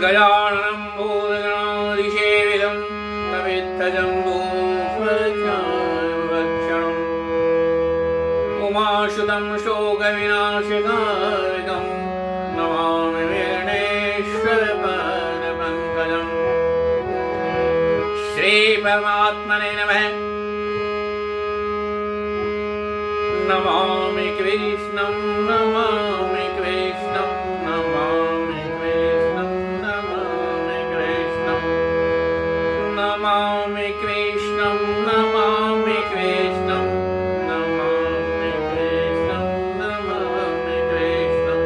गजाननं भूतगणाधिसेवितं कवित्थजम्बूफलचारुभक्षणम् उमासुतं शोकविनाशकारकं नमामि विघ्नेश्वरपादपङ्कजम्। श्रीपरमात्मने नमः। नमामि कृष्णं नमामि कृष्णं नमामि कृष्णं नमामि कृष्णं नमामि कृष्णं नमामि कृष्णं नमामि कृष्णं नमामि कृष्णं।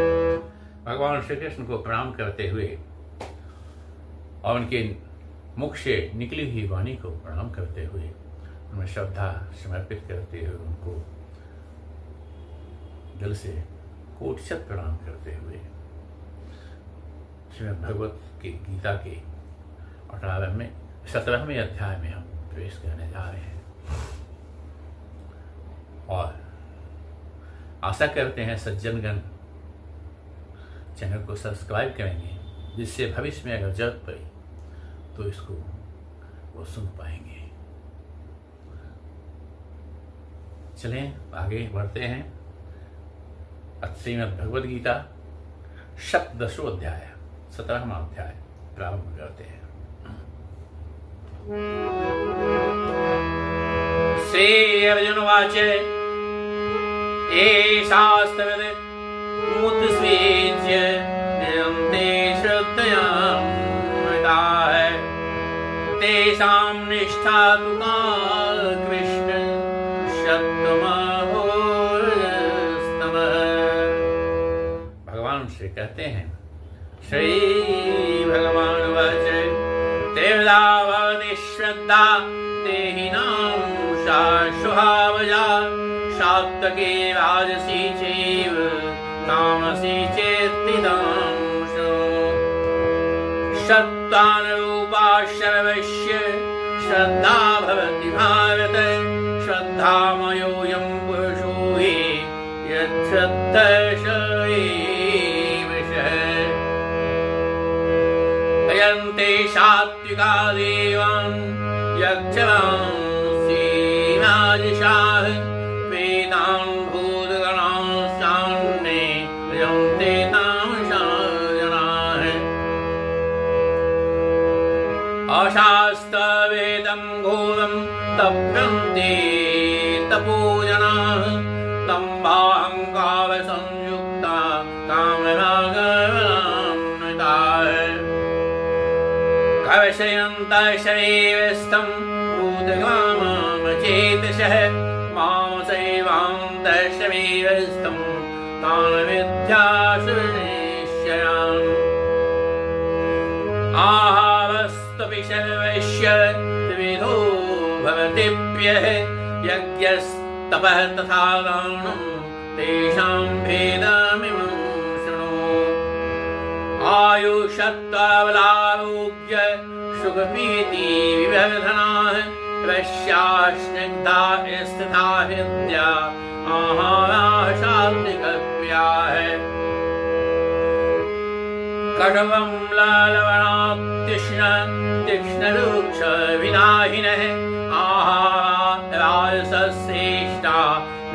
भगवान श्री कृष्ण को प्रणाम करते हुए और उनके मुख से निकली हुई वाणी को प्रणाम करते हुए उनमें श्रद्धा समर्पित करते हुए उनको दिल से कोटि प्रणाम करते हुए श्रीमद् भगवत की गीता के 17वें अध्याय में हम प्रवेश करने जा रहे हैं और आशा करते हैं सज्जनगण चैनल को सब्सक्राइब करेंगे, जिससे भविष्य में अगर जरूरत पड़ी तो इसको वो सुन पाएंगे। चलें आगे बढ़ते हैं। श्रीमद् भगवद गीता 17वां अध्याय 17वां अध्याय प्रारंभ करते हैं। श्री अर्जुन उवाच शास्त्रविद मुत्सृज्य निरन्ते श्रद्धयान्विताः तेषां निष्ठा तु का कृष्ण शतमहोस्तमः। भगवान श्री कहते हैं, श्री भगवान वच त्रिविधा भवति श्रद्धा देहिनां सा स्वभावजा सात्त्विकी राजसी चैव तामसी चेति तामसो। सत्त्वानुरूपा सर्वस्य श्रद्धा भवति भारत श्रद्धामयोऽयं पुरुषो हि यच्छ्रद्धः स एव सः। भजन्ते सात्विका देवान् यक्षगांसि राजसाः वेदान् भूतगणांस्तान्ये भजन्ते तामसाः जनाः। अशास्त्रवेदं घोरं तप्यन्ते तपोजनाः दम्भाहङ्कारसंयुक्ता कामरागबलान्विताः। कवशयन्तः शरीरस्थं भूतकामचेतसः मांसैवान्तः शरीरस्थं तान् विद्यासुरनिश्चयान्। आहारस्त्वपि सर्वस्य त्रिविधो भवतिप्यः यज्ञस्तपः तथा दानं तेषां भेदमिमं शृणु। आयुषत्वाबलारोग्य सुखप्रीति विवर्धनाः वश्याः स्निग्धा स्थिता हृद्या आहाराः सात्विकप्रियाः। कटवं तीक्ष्णरुक्षविनाहिनः आहारा राजसश्रेष्ठा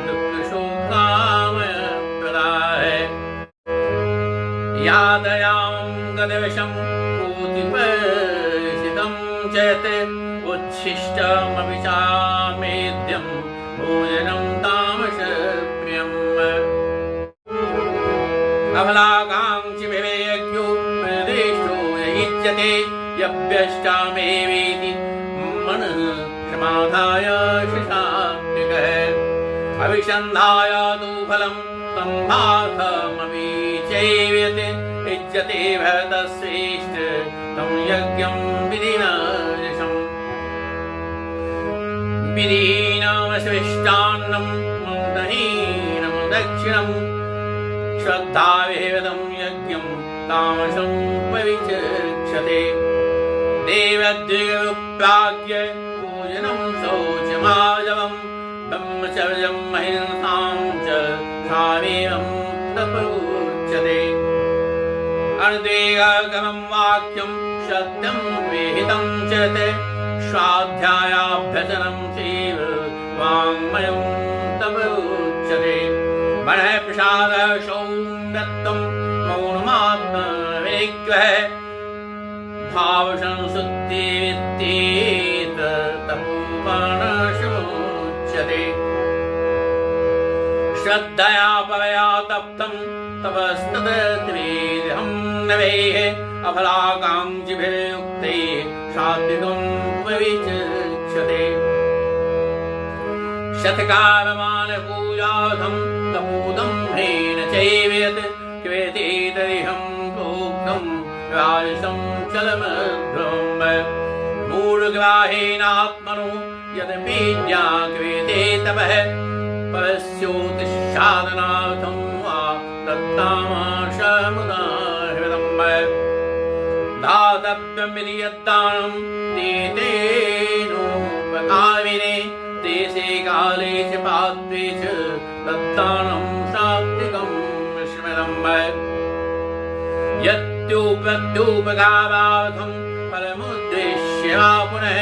दुःखशोकामयप्रदाः। यातयां गतवशं पूतिपर्षितं चेत् उच्छिष्टमपि चामेद्यं भोजनं तामसप्रियम्। अबलाकाङ्क्षी विवेक्यो निर्दिष्टो युज्यते यभ्यष्टामेवेति मनः समाधाय सात्विकः। अभिसन्धाय तु फलं सम्भार्थमपि चैवेति युज्यते भरतश्रेष्ठ तं यज्ञं विधिनाशम्। विधिनामश्रेष्ठान्नं मन्दहीनं दक्षिणम् श्रद्धाविहितं यज्ञं तामसं परिचक्षते। देवद्विगप्राज्ञ पूजनं शौचमाजवं ब्रह्मचर्यं महिंसां च सामेवं तपोच्यते। अनुदेयगमं वाक्यं सत्यं विहितं च ते स्वाध्यायाभ्यसनं चैव वाङ्मयं तव उच्यते मनः प्रसादः सौम्यत्वं मौनमात्मविनिग्रहः भावसंशुद्धिवित्तेत तपोपनशमुच्यते श्रद्धया परया तप्तं तपस्तद्विधं नवेः अफलाकाङ्क्षिभिर्युक्ते सात्विकं प्रविचक्षते शतकालमानपूजार्थं तपोदम्भेन चैवेत् क्रियते तरिहं प्रोक्तं राजसं चलमध्वं मूढग्राहेणात्मनो यदपीड्या क्रियते तपः परस्योतिसाधनार्थं वा दत्तामाशमुदाहृतं दातव्यमिति यद्दानं दीतेनोपकारिणे देशे काले च पात्रे च तद्दानं सात्विकं स्मृतं यत्युपकारार्थं फलमुद्देश्य पुनः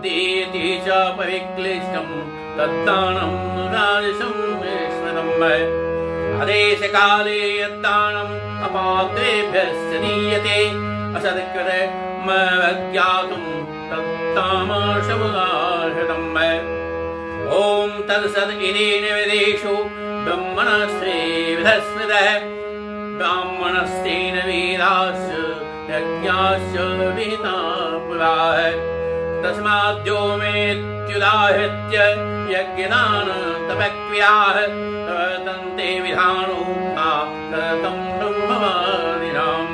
दीयते च परिक्लिष्टं तद्दानं राजसं स्मृतं आदेशकाले यद्दानम् अपात्रेभ्यश्च दीयते असत्कृतमवज्ञातुं तत्तामसमुदाहृतं ॐ तत्सदिति निवेदेषु ब्रह्मणस्त्रिविधस्मृतः ब्राह्मणस्तेन वेदाश्च यज्ञाश्च विहिता पुराः तस्माद्योमेत्युदाहृत्य यज्ञदानतपक्रियाः प्रवर्तन्ते विधानोक्ता तदतं ब्रह्मवादिनाम्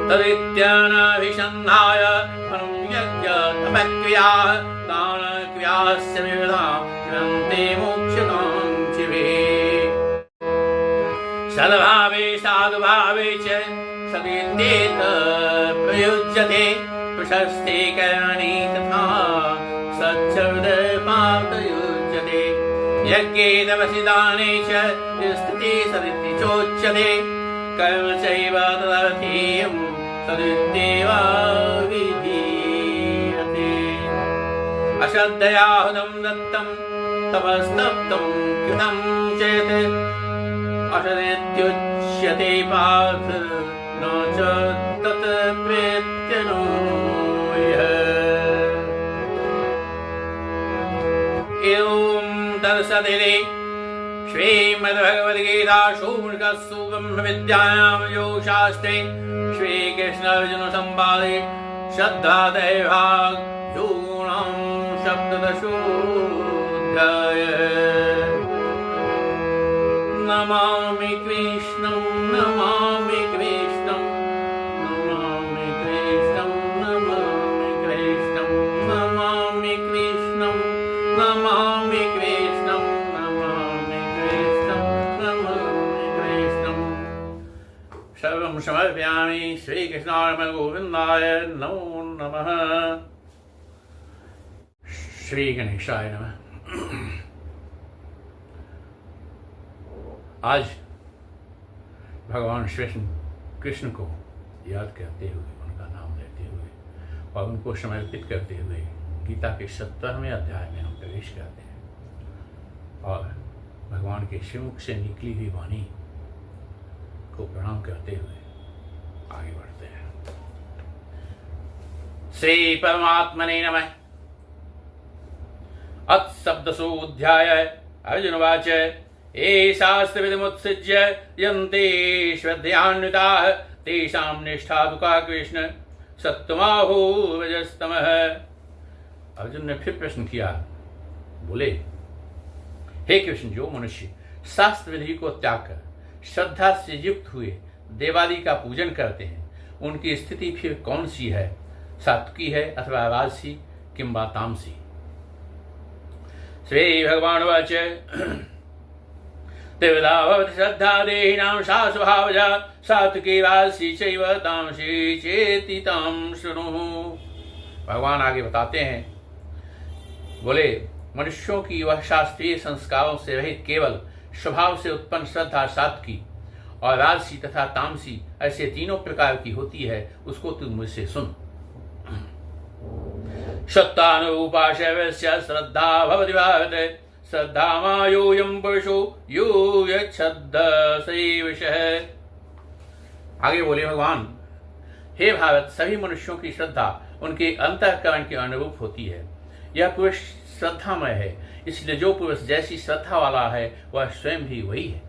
तदित्यनभिसन्धाय फलं यज्ञतपक्रियाः दानक्रियाश्च विविधा ग्रन्थे मोक्षकाङ्क्षिभिः सद्भावे साधुभावे च सदित्येत प्रयुज्यते प्रशस्ते कर्मणि तथा सच्चविदपातयुज्यते यज्ञे तपसि दाने च स्थिति सदिति चोच्यते कर्म चैव तदर्थीयं सदित्येवा विधीयते अश्रद्धया हुतं दत्तं तपस्तप्तं कृतं चेत् असदित्युच्यते पार्थ न च तत् प्रेत्यनो एवं तत्सदिति श्रीमद्भगवद्गीतासु उपनिषत्सु ब्रह्मविद्यायां योगशास्त्रे श्रीकृष्णार्जुनसंवादे श्रद्धात्रयविभागयोगो सप्तदशोऽध्यायः नमामि कृष्णं नमामि कृष्णं नमामि कृष्णं नमामि कृष्णं नमामि कृष्णं नमामि कृष्णं नमामि कृष्णं नमामि कृष्णं सर्वं समर्पयामि श्रीकृष्णाय गोविन्दाय नमो नमः। श्री गणेशाय नमः। आज भगवान श्री कृष्ण को याद करते हुए, उनका नाम लेते हुए और उनको समर्पित करते हुए गीता के 70वें अध्याय में हम प्रवेश करते हैं और भगवान के श्रीमुख से निकली हुई वाणी को प्रणाम करते हुए आगे बढ़ते हैं। श्री परमात्मने नमः। अथ सप्तशोऽध्याय। अर्जुन उवाच ये शास्त्रविदमुत्सृज्य यन्ते श्रद्धयान्विताः तेषां निष्ठा तु का कृष्ण सत्त्वमाहो रजस्तमः। अर्जुन ने फिर प्रश्न किया, बोले, हे कृष्ण, जो मनुष्य शास्त्र विधि को त्याग कर श्रद्धा से युक्त हुए देवादि का पूजन करते हैं, उनकी स्थिति फिर कौन सी है? सात्विकी है अथवा राजसी किंबा तामसी? श्री भगवान वाच त्रिविधा भवति श्रद्धा देहिनां सा स्वभावजा सात्विकी राजसी चैव तामसी चेति तां शृणु। भगवान आगे बताते हैं, बोले, मनुष्यों की वह शास्त्रीय संस्कारों से रहित केवल स्वभाव से उत्पन्न श्रद्धा सात्विकी और राजसी तथा तामसी ऐसे तीनों प्रकार की होती है, उसको तू मुझसे सुन। श्रद्धानुरूपा शैवस्य श्रद्धा भवति भारते, श्रद्धामायोऽयं पुरुषो यो यच्छ्रद्ध सैवशः। आगे बोले भगवान, हे भारत, सभी मनुष्यों की श्रद्धा उनके अंतःकरण के अनुरूप होती है। यह पुरुष श्रद्धामय है, इसलिए जो पुरुष जैसी श्रद्धा वाला है वह स्वयं भी वही है।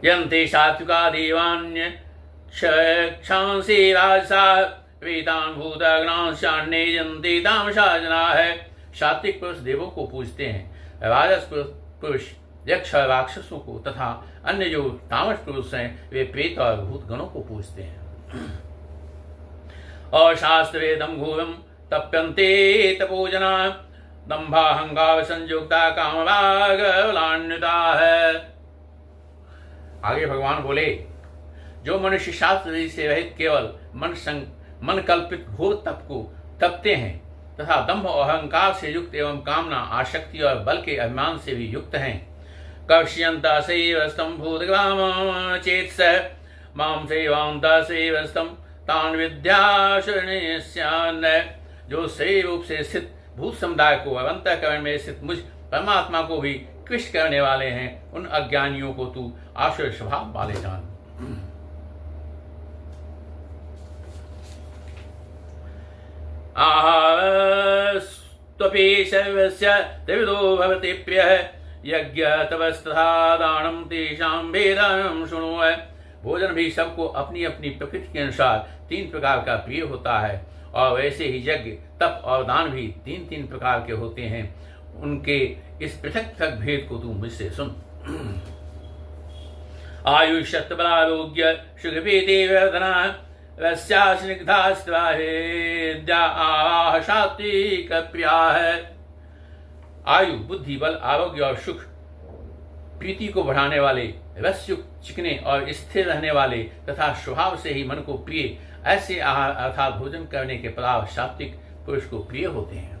यन्ते सात्विका देवान्य क्षांसी राजसा वेदान भूतगणांशान्ये यन्ते तामसा जनाः। सात्विक पुरुष देवों को पूजते हैं, राजस पुरुष यक्ष राक्षसों को तथा अन्य जो तामस पुरुष हैं वे प्रेत और भूत गणों को पूजते हैं। और शास्त्रेदम घोरम तप्यन्ते तपोजना दंभाहंकार संयुक्ता कामरागलान्विता है। आगे भगवान बोले, जो मनुष्य शास्त्र से रहित केवल मन कल्पित घोर तप को तपते हैं तथा दंभ और अहंकार से युक्त एवं कामना आसक्ति और बल के अभिमान से भी युक्त हैं, कक्ष्यन्ता सेवस्तं भूतग्राम चेत्स मां सेवान्ता सेवस्तं तान विद्याशरणेस्यान्। जो सही रूप से स्थित भूत समुदाय को और अंतःकरण में स्थित मुझ परमात्मा को भी कृष्ण करने वाले हैं, उन अज्ञानियों को तू आश्रय स्वभाव वाले जान। आहास्त्वपि सर्वस्य त्रिविधो भवति प्रियः, यज्ञ तपस्तथा दानं तेषां भेदं शृणु। भोजन भी सबको अपनी अपनी प्रकृति के अनुसार 3 प्रकार का प्रिय होता है, और वैसे ही यज्ञ तप और दान भी 3-3 प्रकार के होते हैं। उनके इस पृथक पृथक भेद को तू मुझसे सुन। आयुष्यत्बलारोग्य सुखपीति वर्धना रस्या स्निग्धास्त्राहेद्या आह सात्विक प्रिया है। आयु, बुद्धि, बल, आरोग्य और सुख, प्रीति को बढ़ाने वाले, रसयुक्त, चिकने और स्थिर रहने वाले तथा स्वभाव से ही मन को प्रिय ऐसे आहार अर्थात भोजन करने के पदार्थ सात्विक पुरुष को प्रिय होते हैं।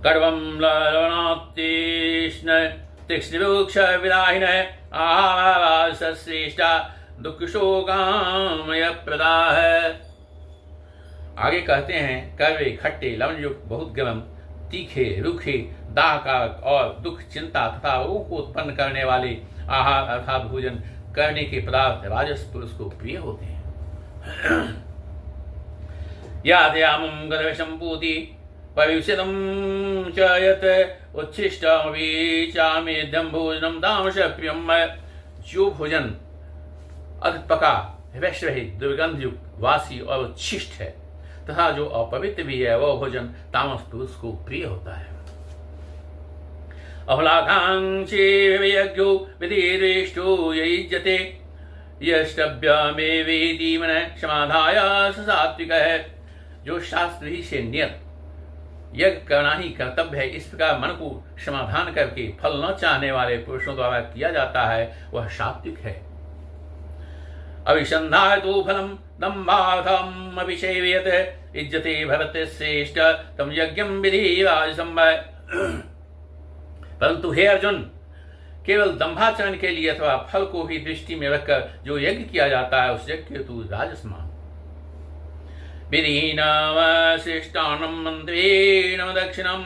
कर्वम लवणातीष्ण तीक्ष्णवृक्ष विदाहिन आहार श्रेष्ठा दुख शोकामय प्रदा है। आगे कहते हैं, कड़वे, खट्टे, लवण युक्त, बहुत गर्म, तीखे, रूखे, दाहकारक और दुख, चिंता तथा रोग को उत्पन्न करने वाले आहार अर्थात भोजन करने के पदार्थ राजस पुरुष को प्रिय होते हैं। यादयामं गदवशं पूति पविष्यतं च यत् उच्छिष्टमविचामेध्यं भोजनं तामस प्रियम्। जो भोजन अधपका, वैश्य रहित, दुर्गंध युक्त, वासी और उच्छिष्ट है तथा जो अपवित्र भी है वह भोजन तामस पुरुष को प्रिय होता है। अफलाकांक्षी यज्ञो विधिरेष्टो युज्यते यष्टव्यमेवेति मनः समाधाय सात्विक है। जो शास्त्र ही से नियत यज्ञ करना ही कर्तव्य है, इस प्रकार मन को समाधान करके फल न चाहने वाले पुरुषों द्वारा किया जाता है, वह सात्विक है। अभिसंधाय तो फलम दम्भार्थम अभिसेव्यते इज्जते भरते श्रेष्ठ तम यज्ञम विधि राजसं। परंतु हे अर्जुन, केवल दंभाचरण के लिए अथवा फल को ही दृष्टि में रखकर जो यज्ञ किया जाता है उस यज्ञ तू राजस मान। विधीनावशिष्टानं मंत्रेण दक्षिणं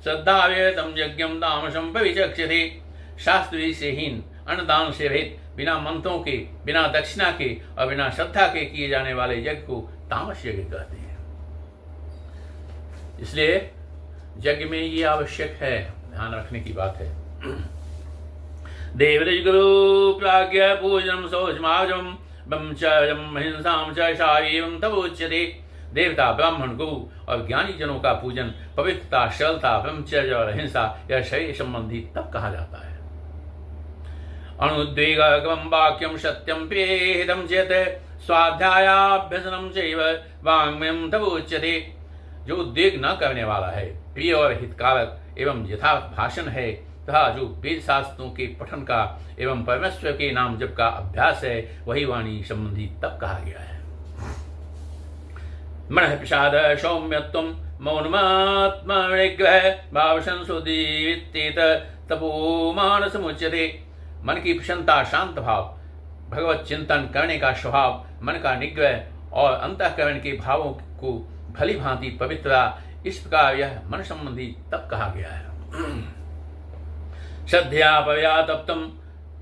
श्रद्धाव्यतं यज्ञं तामसं पविचक्षते। शास्त्र से हीन, अन्नदान से रहित, बिना मंत्रों के, बिना दक्षिणा के और बिना श्रद्धा के किए जाने वाले यज्ञ को तामस यज्ञ कहते हैं। इसलिए यज्ञ में ये आवश्यक है, ध्यान रखने की बात है। देवऋज गुरु प्राज्ञ पूजनम शौचमार्जवम ब्रह्मचर्यम हिंसाम च शारीरम तब उच्यते। देवता, ब्राह्मण, गुरु और ज्ञानी जनों का पूजन, पवित्रता, सरलता, ब्रह्मचर्य और हिंसा यह शरीर संबंधी तब कहा जाता है। अनुद्वेगम वाक्यम सत्यम प्रेहितम चेत स्वाध्यायाभ्यसनम चैव वाङ्मयं तब उच्यते। जो उद्वेग न करने वाला है, प्रिय और हितकारक एवं यथार्थ भाषण है तथा जो वेद शास्त्रों के पठन का एवं परमेश्वर के नाम जप का अभ्यास है, वही वाणी संबंधी तब कहा गया है। मन प्रसाद सौम्यत्वं मौनमात्मनिग्रह भाव संशोधित तपो मानसमुच्यते। मन की प्रसन्नता, शांत भाव, भगवत चिंतन करने का स्वभाव, मन का निग्रह और अंतःकरण के भावों को भली भांति पवित्रता, इस प्रकार यह मन संबंधी तप कहा गया है। श्रद्धया पवया तप्तम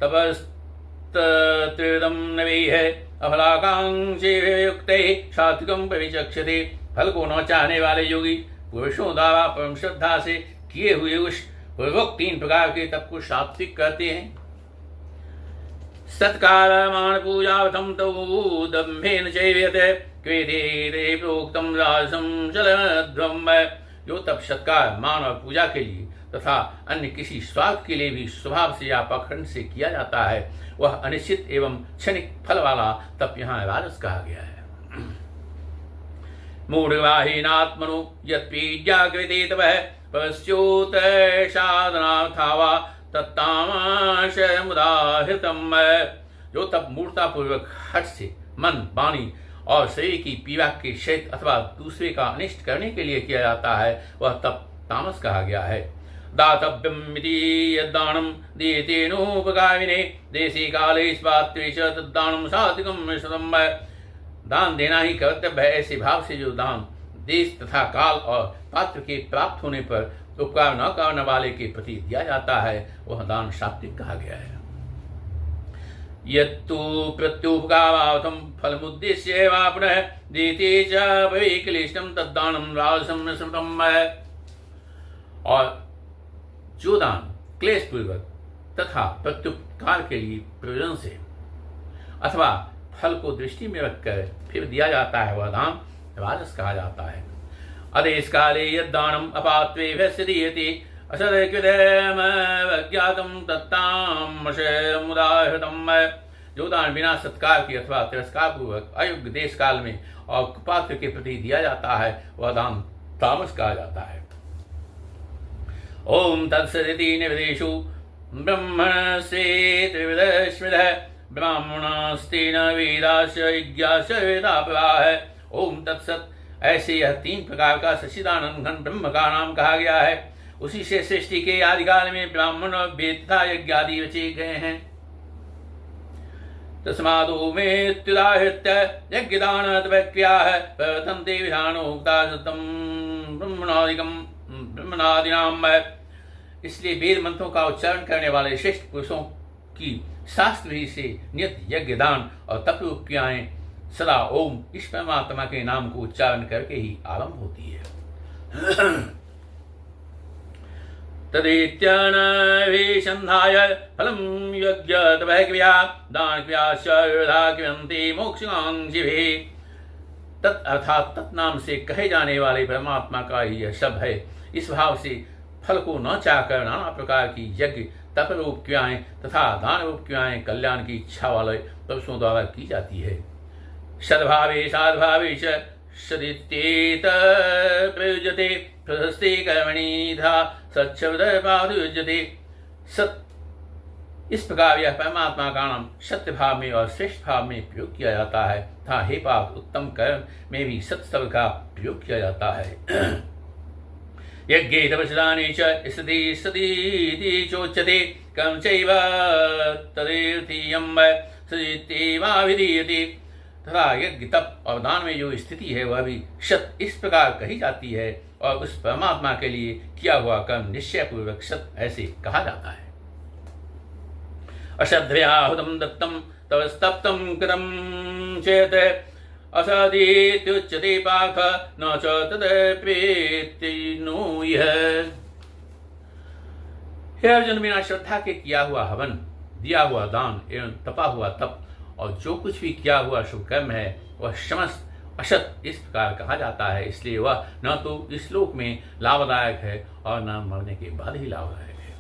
तपस्त्रिविधम नवैः अफलाकांक्षी युक्ते सात्विकम परिचक्षते। फल को न चाहने वाले योगी पुरुषों द्वारा परम श्रद्धा से किए हुए उस पूर्वोक्त 3 प्रकार के तप को सात्विक कहते हैं। सत्कार्यमाण पूजार्थम तौ दम्भेन चैव्यते क्वेदे प्रोक्तम राजसं चलध्वम। जो तप सत्कार, मान और पूजा के लिए तथा अन्य किसी स्वार्थ के लिए भी स्वभाव से या पाखंड से किया जाता है, वह अनिश्चित एवं क्षणिक फल वाला तप यहाँ राजस कहा गया है। मूढ़वाहीनात्मनो यत्पीज्याकृते तपः पश्चोत साधनाथा वा तत्तामशमुदाहृतम्। जो तप मूर्तापूर्वक हठ से मन, वाणी और शरीर की पीड़ा के क्षेत्र अथवा दूसरे का अनिष्ट करने के लिए किया जाता है, वह तप तामस कहा गया है। दातव्यम इति यद्दानं दीयतेनोपकारिणे देशे काले स्पात्रे च तद्दानं सात्विकं श्रुतं। दान देना ही कर्तव्य है, ऐसे भाव से जो दान देश तथा काल और पात्र के प्राप्त होने पर उपकार न करने वाले के प्रति दिया जाता है, वह दान सात्विक कहा गया है। यत्तु प्रत्युपकारार्थं फलमुद्दिश्य वा पुनः दीयते च भवेक्लिष्टं तद्दानं राजसं स्मृतम्। और जो दान क्लेश पूर्वक तथा प्रत्युपकार के लिए प्रयोजन से अथवा फल को दृष्टि में रखकर फिर दिया जाता है, वह दान राजस कहा जाता है। अदेश काले यद्दानम् अपात्वेभ्यः दीयते असदकृतमज्ञातं तत्तामशमुदाहृतम्। जो दान बिना सत्कार के अथवा तिरस्कार पूर्वक अयोग्य देश काल में और कुपात्र के प्रति दिया जाता है, वह दान तामस कहा जाता है। ओम तत्सदिति निवेदेषु ब्रह्मणस्ते त्रिविधः स्मृतः ब्राह्मणास्तेन वेदास्य यज्ञास्य वेदापराः। ओम तत्सत। ऐसे यह 3 प्रकार का सच्चिदानंद घन ब्रह्म का नाम कहा गया है। उसी से सृष्टि के आदिकाल में ब्राह्मण और वेद तथा यज्ञ आदि रचे गए हैं। तस्मादो मेत्युदाहृत्य यज्ञदान तपक्रियाः प्रवर्तन्ते विधानोक्ता सततं ब्रह्मणादिनाम। इसलिए वेद मंत्रों का उच्चारण करने वाले श्रेष्ठ पुरुषों की शास्त्र ही से नियत यज्ञ, दान और तप रूप क्रियाएं सदा ओम इस परमात्मा के नाम को उच्चारण करके ही आरंभ होती है। तदेत्यनभिसन्धाय फलं यज्ञ तपः क्रिया दान क्रियाश्च विविधा क्रियन्ते मोक्षकांक्षिभिः। तत् अर्थात तत्नाम से कहे जाने वाले परमात्मा का ही यह शब्द है। इस भाव से फल को न चाहकर नाना प्रकार की यज्ञ, तप रूप क्रियाएं तथा दान रूप क्रियाएं कल्याण की इच्छा वाले पुरुषों द्वारा की जाती है। सद्भावे साद्भावे च सदित्येत प्रयुज्यते प्रशस्ते कर्मणि था सच्छब्दपादयुज्यते। सत इस प्रकार यह परमात्मा का नाम सत्य भाव में और श्रेष्ठ भाव में प्रयोग किया जाता है तथा हे पाप उत्तम कर्म में भी सत्य शब्द का प्रयोग किया जाता है। यज्ञे तपस्दाने च सतीति चोच्यते कर्म चैव तदेर्थीयं सदित्येवाभिधीयते। तथा यज्ञ, तप और दान में जो स्थिति है वह भी सत इस प्रकार कही जाती है और उस परमात्मा के लिए किया हुआ कर्म निश्चय पूर्वक सत ऐसे कहा जाता है। अश्रद्धया हुतं दत्तं तवस्तप्तं कृतं चेत् असदीत्युच्यते पार्थ न च तदप्रेति नो यः। हे अर्जुन, बिना श्रद्धा के किया हुआ हवन, दिया हुआ दान एवं तपा हुआ तप और जो कुछ भी किया हुआ शुभ कर्म है वह समस्त असत इस प्रकार कहा जाता है। इसलिए वह न तो इस लोक में लाभदायक है और न मरने के बाद ही लाभदायक है।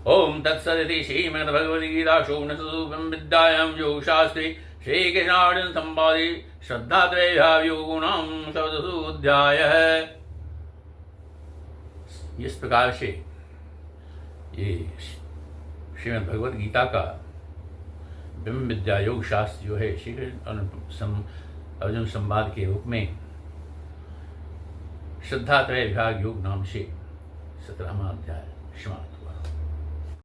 ओम तत्सदिति श्रीमद्भगवद्गीतासु उपनिषत्सु विद्यायां योगशास्त्रे श्रीकृष्णार्जुन संवादे श्रद्धात्रययोगुणां षोडशोऽध्यायः। इस प्रकार से ये श्रीमद् भगवद गीता का ब्रह्म विद्या योग शास्त्र जो है श्री कृष्ण अर्जुन संवाद के रूप में श्रद्धात्रय विभाग योग नाम से 17वां अध्याय समाप्त।